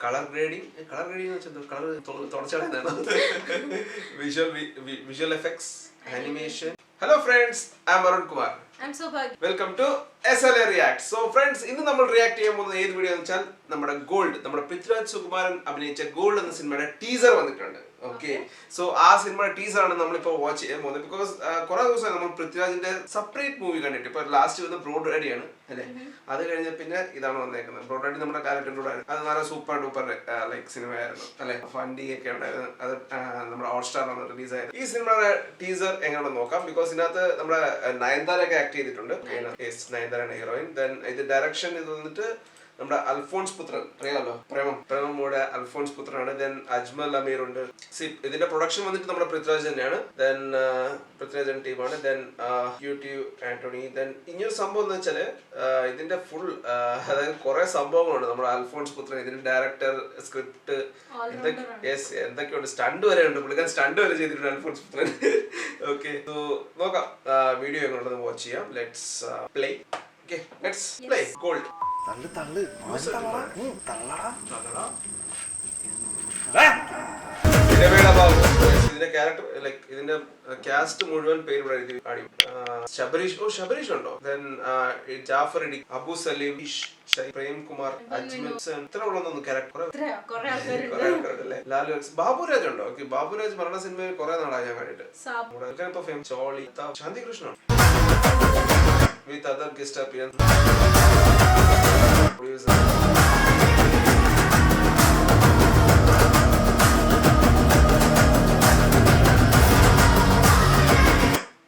color grading visual effects, animation. Hello friends, I'm Arun Kumar. I'm Sobhag. Welcome to SLA React. So friends, in the react cheyan poguna ee video ennu vechal nammada Gold, nammada Prithviraj Sukumaran abhinayicha Gold enna cinema teaser vandittundu. Okay. So aa cinema teaser aanu nammal ipo watch cheyan pogunu because kora divasam nammal Prithvirajinte separate movie kandittu. Ipo last vanna Broad Ready aanu alle. Adu kazhinja pinne idana vannekkunu. Broad Ready nammada character oda adu nalla super duper like cinema aayirunnu alle. Funny okke undayirunnu. Adu nammada Hotstar vanna release aayirunnu. Ee cinema teaser engane nokam because inathu nammada Nayanthara okke act ചെയ്തിട്ടുണ്ട്. Yes, Nayanthara heroine. Then ഇത് direction ഇത് വന്നിട്ട് നമ്മുടെ അൽഫോൺസ് പുത്രൻ അറിയാലോ, പ്രേമമൂടെ അൽഫോൺസ് പുത്രനാണ്. Then Ajmal അമീർ ഉണ്ട്. ഇതിന്റെ പ്രൊഡക്ഷൻ വന്നിട്ട് നമ്മുടെ പൃഥ്വിരാജ് തന്നെയാണ്. ദെൻ പൃഥ്വിരാജൻ ടീമാണ്. Then YouTube Antony. ദെൻ ഇങ്ങനൊരു സംഭവം എന്ന് വെച്ചാല് ഇതിന്റെ ഫുൾ അതായത് കുറെ സംഭവങ്ങളുണ്ട്. നമ്മുടെ അൽഫോൺസ് പുത്രൻ ഇതിന്റെ ഡയറക്ടർ, സ്ക്രിപ്റ്റ്, എന്തൊക്കെയുണ്ട്, സ്റ്റണ്ട് വരെ ഉണ്ട്. പുള്ളിക്കാൻ സ്റ്റണ്ട് വരെ ചെയ്തിട്ടുണ്ട് അൽഫോൺസ് പുത്രൻ. ഓക്കെ, നോക്കാം വീഡിയോ എങ്ങനെയുണ്ടെന്ന് വാച്ച് ചെയ്യാം. Let's play. Okay, let's play. Gold. തള്ളു ഇതിന്റെ ക്യാരക്ടർ ലൈക്ക് ഇതിന്റെ കാസ്റ്റ് മുഴുവൻ പേര് ഇവിടെ എഴുതി കാണിക്കും. ശബരീഷ് ഉണ്ടോ? ദെൻ ജാഫർ ഇടി, അബു സലീം, പ്രേം കുമാർ, അജ്മൽ, ഇത്ര ഉള്ളതൊന്നും ക്യാരക്ടർ ആൾക്കാരുണ്ടല്ലേ. ലാലു, ബാബുരാജ് ഉണ്ടോ? ഓക്കെ, ബാബുരാജ് മരണ സിനിമയിൽ കുറെ നാളായി ഞാൻ കണ്ടിട്ട്. ഇപ്പൊ ഫേം ചോളി, Shanti Krishnan with other guest appearance.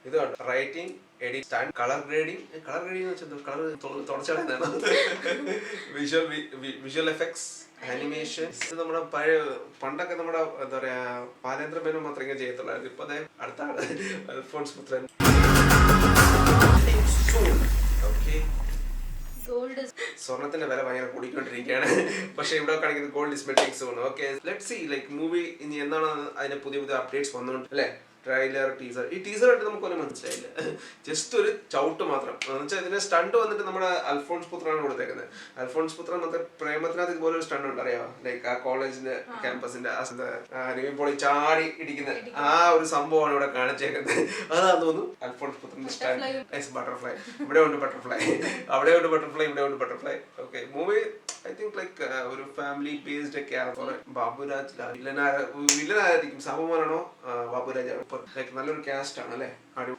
ഇതാണ് writing, edit, stand, colour grading എന്ന് വെച്ചാൽ കളർ തുടച്ചളയുന്നതാണ്. Visual effects, animation. ഇത് നമ്മുടെ പഴയ പണ്ടൊക്കെ നമ്മുടെ എന്താ പറയാ ബാലേന്ദ്ര മേനോൻ മാത്രമേ ഇങ്ങനെ ചെയ്യത്തുള്ളായിരുന്നു. ഇപ്പൊ അതെ അടുത്ത ആള് അൽഫോൺസ് പുത്രൻ. സ്വർണത്തിന്റെ വില ഭയങ്കര കൂടിക്കൊണ്ടിരിക്കുകയാണ്. പക്ഷെ ഇവിടെ കാണിക്കുന്നത് gold is melting soon. Okay, let's see like movie ഇനി എന്താണ് അതിന്റെ പുതിയ അപ്ഡേറ്റ്സ് വന്നുകൊണ്ട് അല്ലേ. Trailer, teaser. ഈ ടീസർ ആയിട്ട് നമുക്കൊന്നും മനസ്സിലായില്ല. ജസ്റ്റ് ഒരു ചവിട്ട് മാത്രം. എന്ന് വെച്ചാൽ ഇതിന്റെ സ്റ്റണ്ട് വന്നിട്ട് നമ്മുടെ അൽഫോൺസ് പുത്രനാണ് കൊടുത്തേക്കുന്നത്. അൽഫോൺസ് പുത്രൻ മറ്റേ പ്രേമത്തിനകത്ത് ഇതുപോലെ ഒരു സ്റ്റണ്ട് ഉണ്ട്, അറിയാമോ? ലൈക്ക് ആ കോളേജിന്റെ ക്യാമ്പസിന്റെ നിവിൻപോളി ചാടി ഇടിക്കുന്ന ആ ഒരു സംഭവമാണ് ഇവിടെ കാണിച്ചേക്കുന്നത്. അതാന്ന് തോന്നുന്നു അൽഫോൺസ് പുത്രന്റെ സ്റ്റണ്ട്. ബട്ടർഫ്ലൈ, ഇവിടെ ഉണ്ട് ബട്ടർഫ്ലൈ, അവിടെ ഉണ്ട് ബട്ടർഫ്ലൈ, ഇവിടെ ഉണ്ട് butterfly. Okay, movie I think like ഒരു ഫാമിലി ബേസ്ഡ് ഒക്കെ ആണ്. ബാബുരാജ് വില്ലനായിരിക്കും. സാബുമാനാണോ ബാബുരാജാണോ? ലൈക്ക് നല്ലൊരു കാസ്റ്റ് ആണ് അല്ലേ.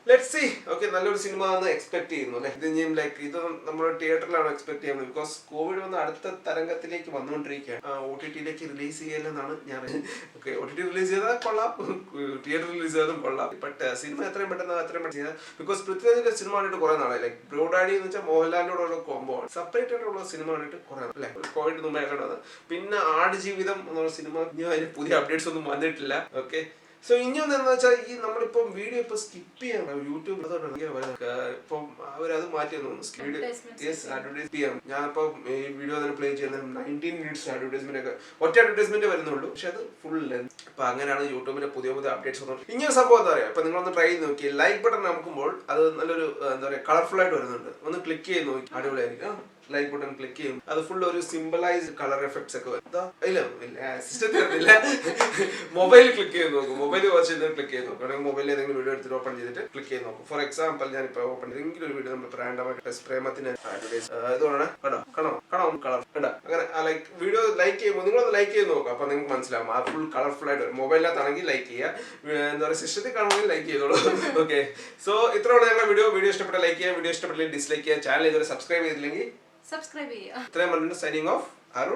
Let's see. ഓക്കെ, നല്ലൊരു സിനിമ എന്ന് എക്സ്പെക്ട് ചെയ്യുന്നു അല്ലെ. ഇത് ഇനിയും ലൈക്ക് ഇത് നമ്മൾ തിയേറ്ററിലാണ് എക്സ്പെക്ട് ചെയ്യുന്നത്. ബിക്കോസ് കോവിഡ് വന്ന് അടുത്ത തരംഗത്തിലേക്ക് വന്നുകൊണ്ടിരിക്കുകയാണ്. OTT-യിലേക്ക് റിലീസ് ചെയ്യലെന്നാണ് ഞാൻ. ഓക്കെ, OTT റിലീസ് ചെയ്താൽ കൊള്ളാം, തിയേറ്റർ റിലീസ് ചെയ്താലും കൊള്ളാം. ബട്ട് സിനിമ എത്രയും പെട്ടെന്ന് ചെയ്യാം. ബിക്കോസ് പൃഥ്വിരാജിന്റെ സിനിമ കണ്ടിട്ട് കുറെ നാളായി. ലൈക്ക് ബ്രോഡാഡി എന്ന് വെച്ചാൽ മോഹൻലാലിനോടുള്ള കോംബോ ആണ്. സെപ്പറേറ്റ് ആയിട്ടുള്ള സിനിമ കണ്ടിട്ട് കുറെ നാൾ അല്ലെ. കോവിഡ് മുമ്പേ കണ്ടത്. പിന്നെ ആടുജീവിതം എന്നുള്ള സിനിമ ഇനി അതിന് പുതിയ അപ്ഡേറ്റ്സ് ഒന്നും വന്നിട്ടില്ല. ഓക്കെ, സോ ഇനി ഒന്നെന്ന് വെച്ചാൽ ഈ നമ്മളിപ്പം വീഡിയോ ഇപ്പൊ സ്കിപ്പ് ചെയ്യാം. യൂട്യൂബ് ഇപ്പം അവരത് മാറ്റി അഡ്വർടൈസ് ചെയ്യാം. ഞാനിപ്പോ ഈ വീഡിയോ തന്നെ പ്ലേ ചെയ്യുന്നത് 19 മിനിറ്റ്സ് അഡ്വർടൈസ്മെന്റ് ഒക്കെ ഒറ്റ അഡ്വർടൈസ്മെന്റ് വരുന്നുള്ളൂ. പക്ഷെ അത് ഫുൾ ലെന്ത്. അപ്പൊ അങ്ങനെയാണ് യൂട്യൂബിന്റെ പുതിയ അപ്ഡേറ്റ്സ് വന്നത്. ഇങ്ങനെ സംഭവം എന്താ പറയാ, ഇപ്പൊ നിങ്ങളൊന്ന് ട്രൈ ചെയ്ത് നോക്കി. ലൈക്ക് ബട്ടൺ നമുക്കുമ്പോൾ അത് നല്ലൊരു എന്താ പറയാ കളർഫുൾ ആയിട്ട് വരുന്നുണ്ട്. ഒന്ന് ക്ലിക്ക് ചെയ്ത് നോക്കി, അടിപൊളിയായിരിക്കും. ലൈക്ക് ബട്ടൺ ക്ലിക്ക് ചെയ്യും, അത് ഫുൾ ഒരു സിംബലൈസ്ഡ് കളർ എഫക്ട്സ് ഒക്കെ വരും. സിസ്റ്റത്തിൽ മൊബൈൽ ക്ലിക്ക് ചെയ്ത് നോക്കും. മൊബൈൽ വാച്ച് ചെയ്ത് ക്ലിക്ക് ചെയ്ത് നോക്കും. അല്ലെങ്കിൽ മൊബൈലിൽ ഏതെങ്കിലും വീഡിയോ എടുത്തിട്ട് ഓപ്പൺ ചെയ്തിട്ട് ക്ലിക്ക് ചെയ്ത് നോക്കും. ഫോർ എക്സാമ്പിൾ ഞാനിപ്പോ ഓപ്പൺ ചെയ്തെങ്കിലും ഒരു വീഡിയോ നമ്മൾ റാൻഡമായിട്ട് പ്രേമത്തിന് ഇതുകൊണ്ടാണ് കണോ കളർ കണ്ടാ. അങ്ങനെ ലൈക്ക് വീഡിയോ ലൈക്ക് ചെയ്യുമ്പോൾ നിങ്ങളൊന്ന് ലൈക്ക് ചെയ്ത് നോക്കാം. അപ്പൊ നിങ്ങൾക്ക് മനസ്സിലാവും ആ ഫുൾ കളർഫുൾ ആയിട്ട് വരും. മൊബൈലിനകത്താണെങ്കിൽ ലൈക്ക് ചെയ്യുക, എന്താ പറയുക സിസ്റ്റത്തിൽ കാണുമെങ്കിൽ ലൈക്ക് ചെയ്തോളൂ. ഓക്കെ, സോ ഇത്രയുള്ള ഞങ്ങളുടെ വീഡിയോ ഇഷ്ടപ്പെട്ട ലൈക്ക് ചെയ്യുക, വീഡിയോ ഇഷ്ടപ്പെട്ടില്ലെങ്കിൽ ഡിസ്ലൈക്ക് ചെയ്യുക. ചാനൽ ഇതുവരെ സബ്സ്ക്രൈബ് ചെയ്തില്ലെങ്കിൽ സബ്സ്ക്രൈബ് ചെയ്യുക. ഇത്രയും പറഞ്ഞിട്ട് സൈനിങ് ഓഫ്.